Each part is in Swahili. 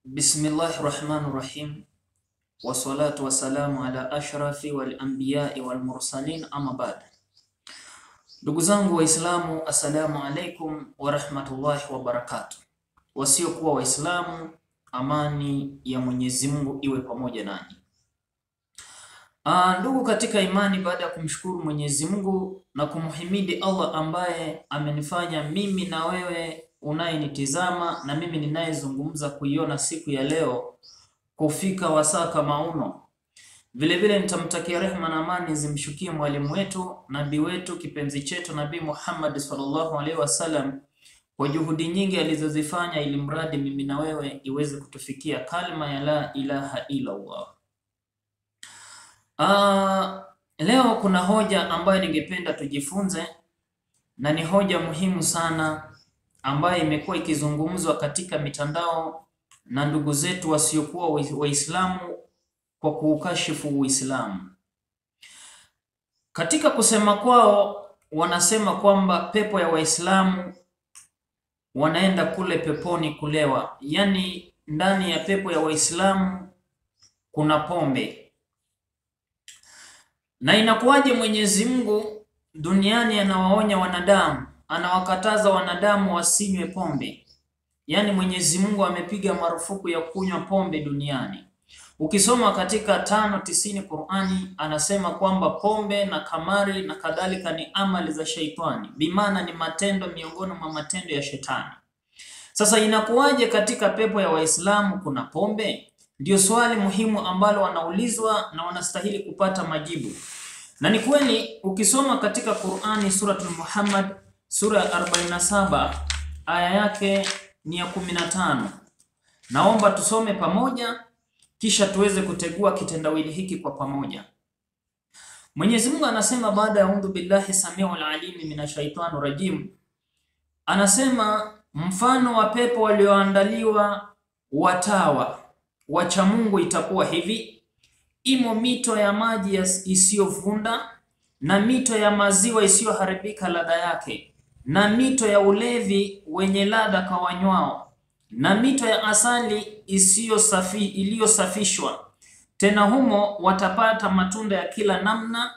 Bismillahirrahmanirrahim. Wassalatu wassalamu ala ashrafi wal anbiya'i wal mursalin, amma ba'd. Ndugu zangu Waislamu, assalamu alaikum wa rahmatullahi wa barakatuh. Wasiokuwa Waislamu, amani ya Mwenyezi Mungu iwe pamoja nanyi. Ndugu katika imani, baada ya kumshukuru Mwenyezi Mungu na kumhimidi Allah ambaye amenifanya mimi na wewe unayenitizama na mimi ninayezungumza kuiona siku ya leo kufika wasaa kama uno. Vile vile nitamtakia rehema na amani zimshukie mwalimu wetu, nabii wetu, kipenzi chetu, Nabii Muhammad sallallahu alaihi wasallam, kwa juhudi nyingi alizozifanya ili mradi mimi na wewe iweze kutufikia kalima ya la ilaha illa Allah. Leo kuna hoja ambayo ningependa tujifunze, na ni hoja muhimu sana ambayo imekuwa ikizungumzwa katika mitandao na ndugu zetu wasiokuwa Waislamu kwa kuukashifu Uislamu. Katika kusema kwao wanasema kwamba pepo ya Waislamu wanaenda kule peponi kulewa, yani ndani ya pepo ya Waislamu kuna pombe. Na inakuwaje Mwenyezi Mungu duniani anawaonya wanadamu, anawakataza wanadamu wasinywe pombe? Yani Mwenyezi Mungu amepiga marufuku ya kunywa pombe duniani. Ukisoma katika 5:90 Qur'ani anasema kwamba pombe na kamari na kadhalika ni amali za shaitani, bimaana ni matendo miongoni mwa matendo ya shetani. Sasa inakuwaje katika pepo ya Waislamu kuna pombe? Ndio swali muhimu ambalo wanaulizwa na wanastahili kupata majibu. Na ni kweli ukisoma katika Qur'ani suratul Muhammad sura 47 aya yake ni ya 15. Naomba tusome pamoja kisha tuweze kutegua kitendawili hiki kwa pamoja. Mwenyezi Mungu anasema baada ya a'udhu billahi samiul alim minashaitani rajim, anasema mfano wa pepo walioandaliwa watawa wacha Mungu itakuwa hivi: imo mito ya maji isiyovunda na mito ya maziwa isiyoharibika ladha yake, na mito ya ulevi wenye ladha kwa wanywao, na mito ya asali iliyosafishwa. Tena humo watapata matunda ya kila namna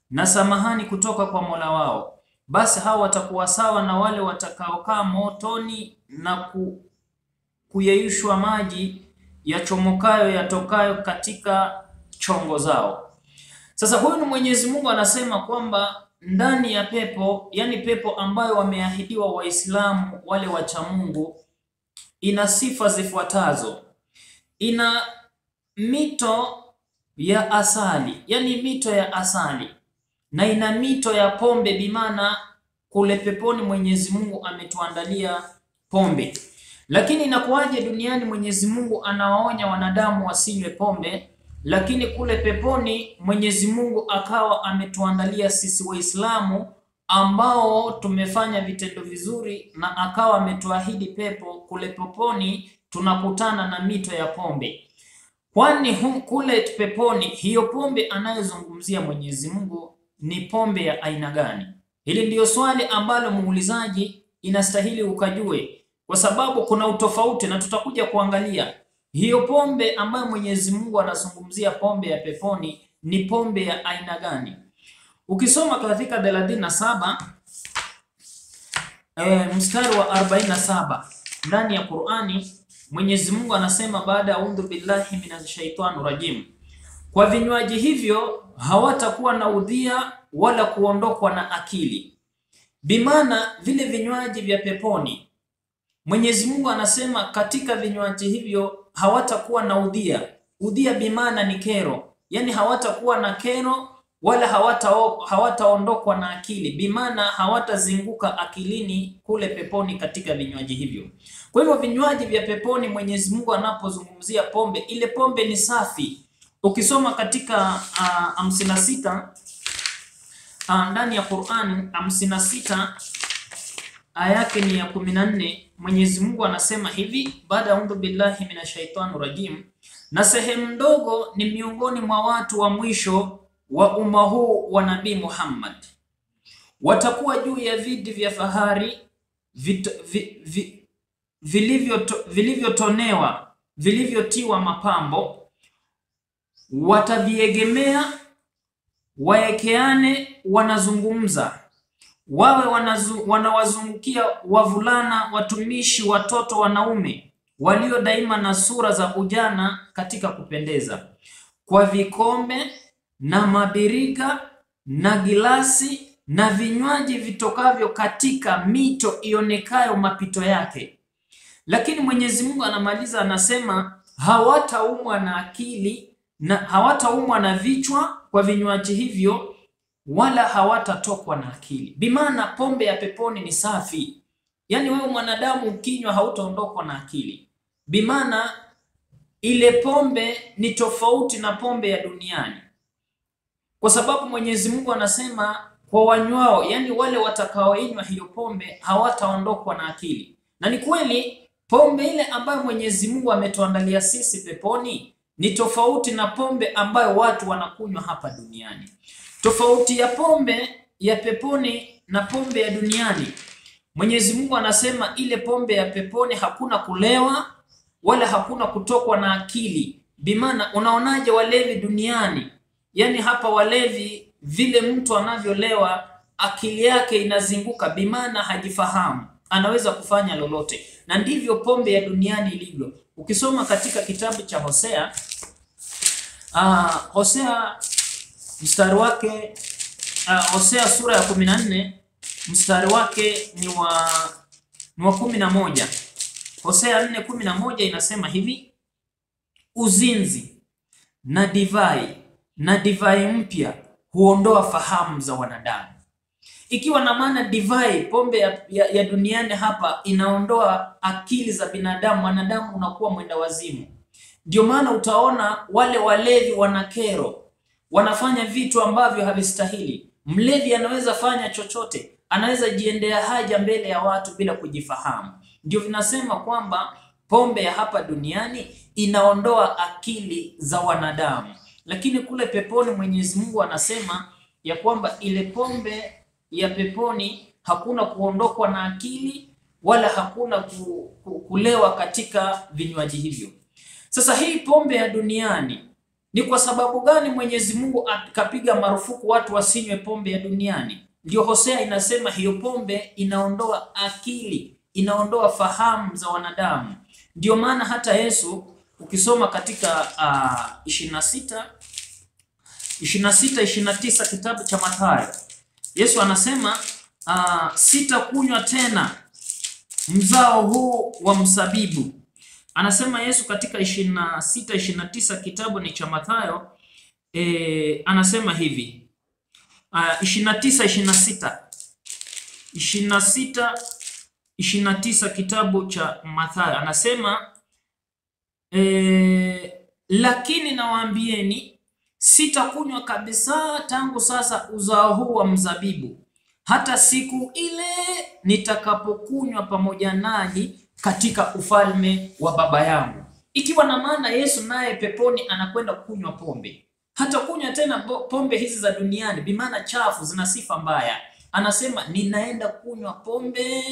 na samahani kutoka kwa Mola wao. Basi hao watakuwa sawa na wale watakaokaa motoni na kuyeyushwa maji yachomokayo yatokayo katika chongo zao. Sasa huyu ni Mwenyezi Mungu anasema kwamba ndani ya pepo, yani pepo ambayo wameahidiwa Waislamu wale wacha Mungu, ina sifa zifuatazo. Ina mito ya asali, yani mito ya asali, na ina mito ya pombe, bimana kule peponi Mwenyezi Mungu ametuandalia pombe. Lakini inakuwaje duniani Mwenyezi Mungu anawaonya wanadamu wasinywe pombe, lakini kule peponi Mwenyezi Mungu akawa ametuandalia sisi Waislamu ambao tumefanya vitendo vizuri, na akawa ametuahidi pepo, kule peponi tunakutana na mito ya pombe. Kwani kule peponi hiyo pombe anayozungumzia Mwenyezi Mungu ni pombe ya aina gani? Hili ndiyo swali ambalo muulizaji inastahili ukajue, kwa sababu kuna utofauti, na tutakuja kuangalia hiyo pombe ambayo Mwenyezi Mungu anazungumzia pombe ya peponi ni pombe ya aina gani. Ukisoma katika 37 mstari wa 47 ndani ya Qur'ani, Mwenyezi Mungu anasema baada ya a'udhu billahi minashaitani rajim, kwa vinywaji hivyo hawatakuwa na udhia wala kuondokwa na akili. Bimana vile vinywaji vya peponi, Mwenyezi Mungu anasema katika vinywaji hivyo hawatakuwa na udhia. Udhia bimana ni kero, yani hawatakuwa na kero wala hawataondokwa na akili, bimana hawatazinguka akilini kule peponi katika vinywaji hivyo. Kwa hivyo vinywaji vya peponi Mwenyezi Mungu anapozungumzia pombe, ile pombe ni safi. Ukisoma katika 56 ndani ya Qur'an 56 aya yake ni ya 14, Mwenyezi Mungu anasema hivi baada ya a'udhu billahi minashaitani rajim, na sehemu ndogo ni miongoni mwa watu wa mwisho wa umma huu wa Nabii Muhammad watakuwa juu ya viti vya fahari vilivyotonewa, vilivyotiwa mapambo, wataviegemea, waekeane, wanazungumza, wawe wanawazungukia wavulana watumishi, watoto wanaume walio daima na sura za ujana katika kupendeza, kwa vikombe na mabirika na gilasi na vinywaji vitokavyo katika mito ionekayo mapito yake. Lakini Mwenyezi Mungu anamaliza, anasema hawataumwa na akili na hawataumwa na vichwa kwa vinywaji hivyo, wala hawatatokwa na akili. Bimaana pombe ya peponi ni safi. Yaani wewe mwanadamu ukinywa hautaondokwa na akili. Bimaana ile pombe ni tofauti na pombe ya duniani. Kwa sababu Mwenyezi Mungu anasema kwa wanywao, yani wale watakaoinywa hiyo pombe hawataondokwa na akili. Na ni kweli pombe ile ambayo Mwenyezi Mungu ametuandalia sisi peponi ni tofauti na pombe ambayo watu wanakunywa hapa duniani. Tofauti ya pombe ya peponi na pombe ya duniani, Mwenyezi Mungu anasema ile pombe ya peponi hakuna kulewa wala hakuna kutokwa na akili. Bimaana unaonaje walevi duniani? Yani hapa walevi, vile mtu anavyolewa akili yake inazinguka, bimaana hajifahamu, anaweza kufanya lolote. Na ndivyo pombe ya duniani ilivyo. Ukisoma katika kitabu cha Hosea, mstari wake, Hosea sura ya 14 mstari wake ni wa 11. Hosea 4:11 inasema hivi: uzinzi na divai mpya huondoa fahamu za wanadamu. Ikiwa na maana divai, pombe ya duniani hapa inaondoa akili za binadamu, wanadamu unakuwa mwenda wazimu. Ndio maana utaona wale walevi wana kero, wanafanya vitu ambavyo havistahili. Mlevi anaweza fanya chochote, anaweza jiendea haja mbele ya watu bila kujifahamu. Ndio vinasema kwamba pombe ya hapa duniani inaondoa akili za wanadamu, lakini kule peponi Mwenyezi Mungu anasema ya kwamba ile pombe ya peponi hakuna kuondokwa na akili wala hakuna kulewa katika vinywaji hivyo. Sasa hii pombe ya duniani, ni kwa sababu gani Mwenyezi Mungu akapiga marufuku watu wasinywe pombe ya duniani? Ndio Hosea inasema hiyo pombe inaondoa akili, inaondoa fahamu za wanadamu. Ndio maana hata Yesu ukisoma katika 26:29 kitabu cha Mathayo, Yesu anasema sitakunywa tena mzao huu wa mzabibu. Anasema Yesu katika 26:29 kitabu ni cha Mathayo, anasema hivi 26:29 kitabu cha Mathayo anasema lakini nawaambieni sitakunywa kabisa tangu sasa uzao huu wa mzabibu hata siku ile nitakapokunywa pamoja nanyi katika ufalme wa Baba yangu. Ikiwa na maana Yesu naye peponi anakwenda kunywa pombe. Hata kunywa tena pombe hizi za duniani, bimaana chafu, zina sifa mbaya. Anasema ninaenda kunywa pombe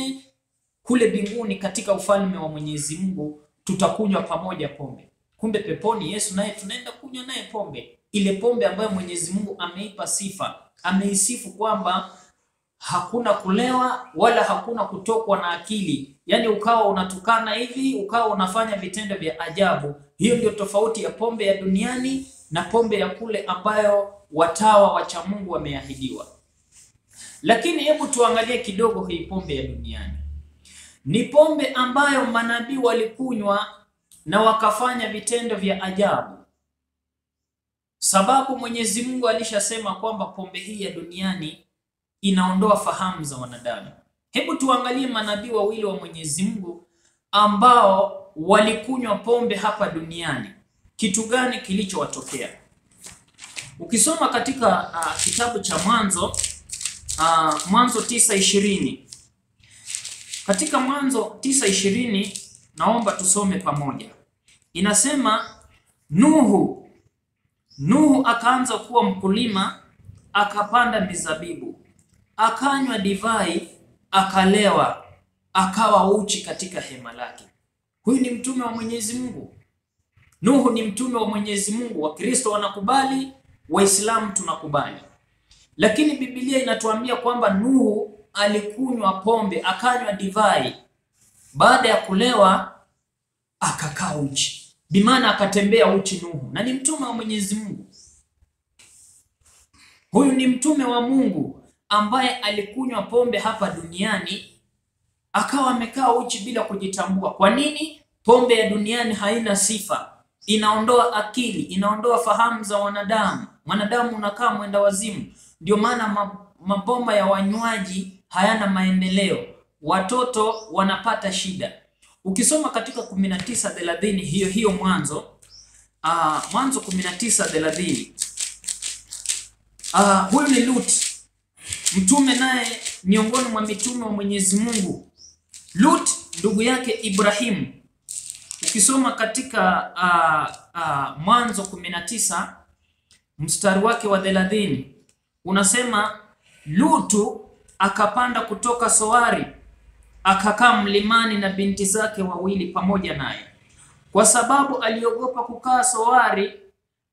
kule mbinguni katika ufalme wa Mwenyezi Mungu, tutakunywa pamoja pombe. Kumbe peponi Yesu naye tunaenda kunywa naye pombe. Ile pombe ambayo Mwenyezi Mungu ameipa sifa, ameisifu kwamba hakuna kulewa wala hakuna kutokwa na akili. Yani ukawa unatukana hivi, ukawa unafanya vitendo vya ajabu. Hiyo ndio tofauti ya pombe ya duniani na pombe ya kule ambayo watawa wacha Mungu wameahidiwa. Lakini hebu tuangalie kidogo hii pombe ya duniani. Ni pombe ambayo manabii walikunywa na wakafanya vitendo vya ajabu. Sababu Mwenyezi Mungu alishasema kwamba pombe hii ya duniani inaondoa fahamu za wanadamu. Hebu tuangalie manabii wawili wa Mwenyezi Mungu ambao walikunywa pombe hapa duniani. Kitu gani kilichowatokea? Ukisoma katika kitabu cha Mwanzo 9:20. Katika Mwanzo 9:20 naomba tusome pamoja. Inasema Nuhu akaanza kuwa mkulima, akapanda mizabibu, akanywa divai, akalewa, akawa uchi katika hema lake. Huyu ni mtume wa Mwenyezi Mungu. Nuhu ni mtume wa Mwenyezi Mungu. Wakristo wanakubali, Waislamu tunakubali. Lakini Biblia inatuambia kwamba Nuhu alikunywa pombe, akanywa divai. Baada ya kulewa akakaa uchi. Bimaana akatembea uchi Nuhu, na ni mtume wa Mwenyezi Mungu. Huyu ni mtume wa Mungu ambaye alikunywa pombe hapa duniani, akawa amekaa uchi bila kujitambua. Kwa nini? Pombe ya duniani haina sifa. Inaondoa akili, inaondoa fahamu za wanadamu. Mwanadamu unakaa mwenda wazimu. Ndio maana maboma ya wanywaji hayana maendeleo. Watoto wanapata shida. Ukisoma katika 19:30 hiyo Mwanzo 19:30, huyu ni Lut, mtume naye miongoni mwa mitume wa Mwenyezi Mungu. Lut ndugu yake Ibrahim. Ukisoma katika Mwanzo 19 mstari wake wa 30, unasema Lutu akapanda kutoka Soari, akakaa mlimani na binti zake wawili pamoja naye. Kwa sababu aliogopa kukaa Soari,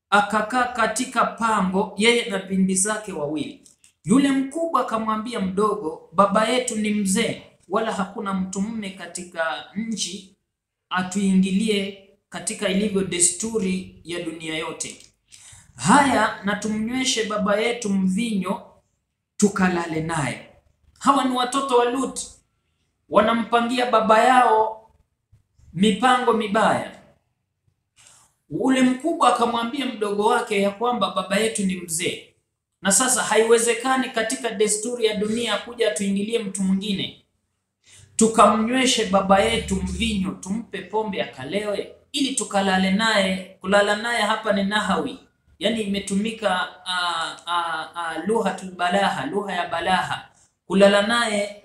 akakaa katika pango, yeye na binti zake wawili. Yule mkubwa akamwambia mdogo, baba yetu ni mzee, wala hakuna mtu mume katika nchi atuingilie katika ilivyo desturi ya dunia yote. Haya, na tumnyweshe baba yetu mvinyo tukalale naye. Hawa ni watoto wa Lut, wanampangia baba yao mipango mibaya. Ule mkubwa akamwambia mdogo wake ya kwamba baba yetu ni mzee, na sasa haiwezekani katika desturi ya dunia kuja tuingilie mtu mwingine, tukamnyweshe baba yetu mvinyo, tumpe pombe akalewe ili tukalale naye. Kulala naye hapa ni nahawi, yani imetumika lughatul balaha, lugha ya balaha. Kulala naye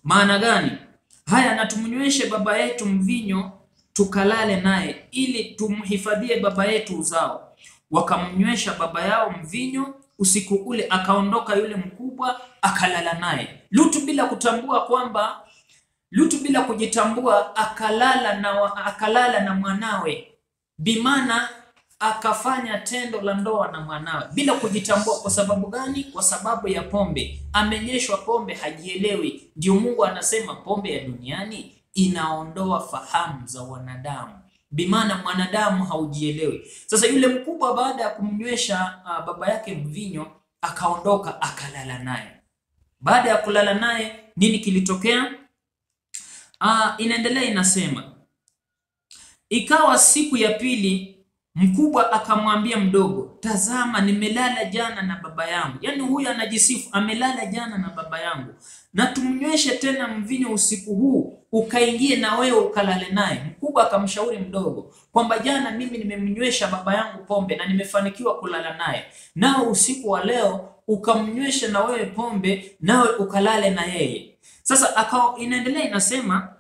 maana gani? Haya, na tumnyweshe baba yetu mvinyo tukalale naye ili tumhifadhie baba yetu uzao. Wakamnywesha baba yao mvinyo. Usiku ule akaondoka yule mkubwa akalala naye. Lutu bila kujitambua akalala na mwanawe. Bimana akafanya tendo la ndoa na mwanawe bila kujitambua. Kwa sababu gani? Kwa sababu ya pombe. Amenyeshwa pombe, hajielewi. Ndio Mungu anasema pombe ya duniani inaondoa fahamu za wanadamu. Bimana mwanadamu haujielewi. Sasa yule mkubwa baada ya kumnywesha baba yake mvinyo, akaondoka akalala naye. Baada ya kulala naye, nini kilitokea? Inaendelea inasema, ikawa siku ya pili mkubwa akamwambia mdogo, tazama nimelala jana na baba yangu. Yani huyu anajisifu, amelala jana na baba yangu. Na tumnyweshe tena mvinyo usiku huu, ukaingie na wewe ukalale naye. Mkubwa akamshauri mdogo kwamba jana mimi nimemnywesha baba yangu pombe na nimefanikiwa kulala naye, nao usiku wa leo ukamnywesha na wewe pombe, nawe ukalale na yeye. Sasa inaendelea inasema,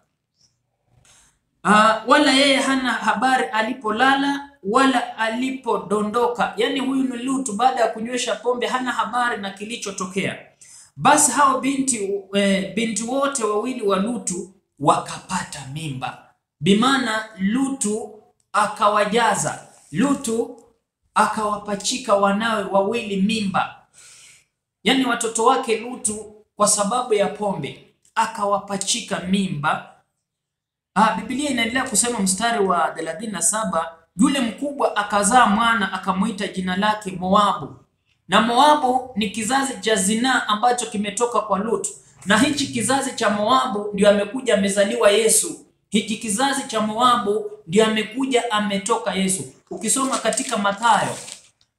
wala yeye hana habari alipolala wala alipodondoka. Yani huyu ni Lutu, baada ya kunywesha pombe hana habari na kilichotokea. Basi hao binti wote wawili wa Lutu wakapata mimba. Bimana Lutu akawajaza, Lutu akawapachika wanawe wawili mimba. Yani watoto wake Lutu kwa sababu ya pombe akawapachika mimba. Biblia inaendelea kusema mstari wa 37, yule mkubwa akazaa mwana akamuita jina lake Moabu. Na Moabu ni kizazi cha zinaa ambacho kimetoka kwa Lutu. Na hichi kizazi cha Moabu ndio amekuja amezaliwa Yesu. Hiki kizazi cha Moabu ndio amekuja ametoka Yesu. Ukisoma katika Mathayo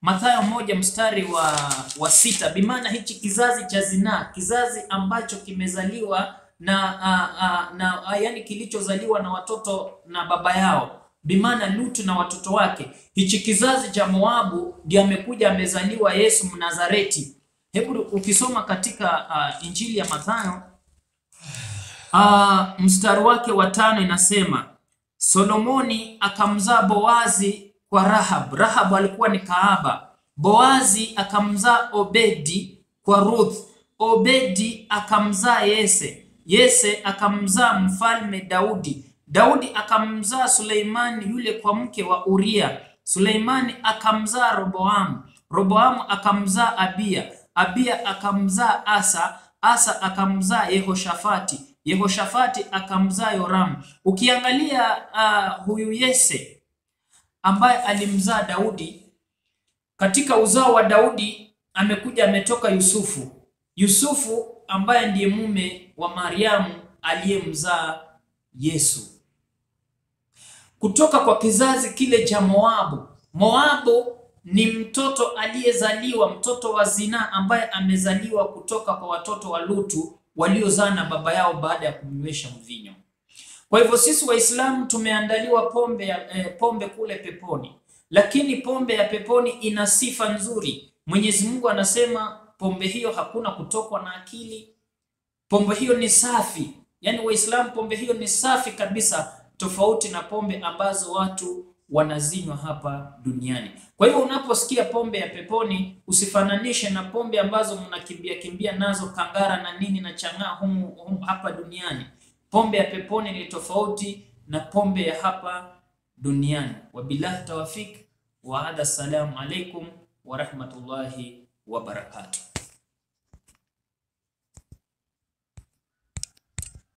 1 mstari wa 6, bimana hichi kizazi cha zinaa, kizazi ambacho kimezaliwa yani kilichozaliwa na watoto na baba yao, bimana Lutu na watoto wake. Hichi kizazi cha Moabu ndio amekuja amezaliwa Yesu Mnazareti. Hebu ukisoma katika Injili ya Mathayo mstari wake wa 5 inasema, Solomoni akamzaa Boazi kwa Rahab. Rahab alikuwa ni kahaba. Boazi akamzaa Obedi kwa Ruth. Obedi akamzaa Yese. Yese akamzaa mfalme Daudi. Daudi akamzaa Suleimani yule kwa mke wa Uria. Suleimani akamzaa Roboamu. Roboamu akamzaa Abiya. Abiya akamzaa Asa. Asa akamzaa Yehoshafati. Yehoshafati akamzaa Yoramu. Ukiangalia huyu Yese ambaye alimzaa Daudi, katika uzao wa Daudi ametoka Yusufu. Yusufu ambaye ndiye mume wa Mariamu aliyemzaa Yesu. Kutoka kwa kizazi kile cha Moabu. Moabu ni mtoto aliyezaliwa, mtoto wa zinaa ambaye amezaliwa kutoka kwa watoto wa Lutu waliozaa na baba yao baada ya kumnywesha mvinyo. Kwa hivyo sisi Waislamu tumeandaliwa pombe kule peponi. Lakini pombe ya peponi ina sifa nzuri. Mwenyezi Mungu anasema pombe hiyo hakuna kutokwa na akili. Pombe hiyo ni safi. Yaani Waislamu, pombe hiyo ni safi kabisa, tofauti na pombe ambazo watu wanazinywa hapa duniani. Kwa hivyo unaposikia pombe ya peponi, usifananishe na pombe ambazo mnakimbia nazo kangara na nini na chang'aa humu hapa duniani. Pombe ya peponi ni tofauti na pombe ya hapa duniani. Wabillahi tawfik wa hada, assalamu alaikum wa rahmatullahi wa barakatuh.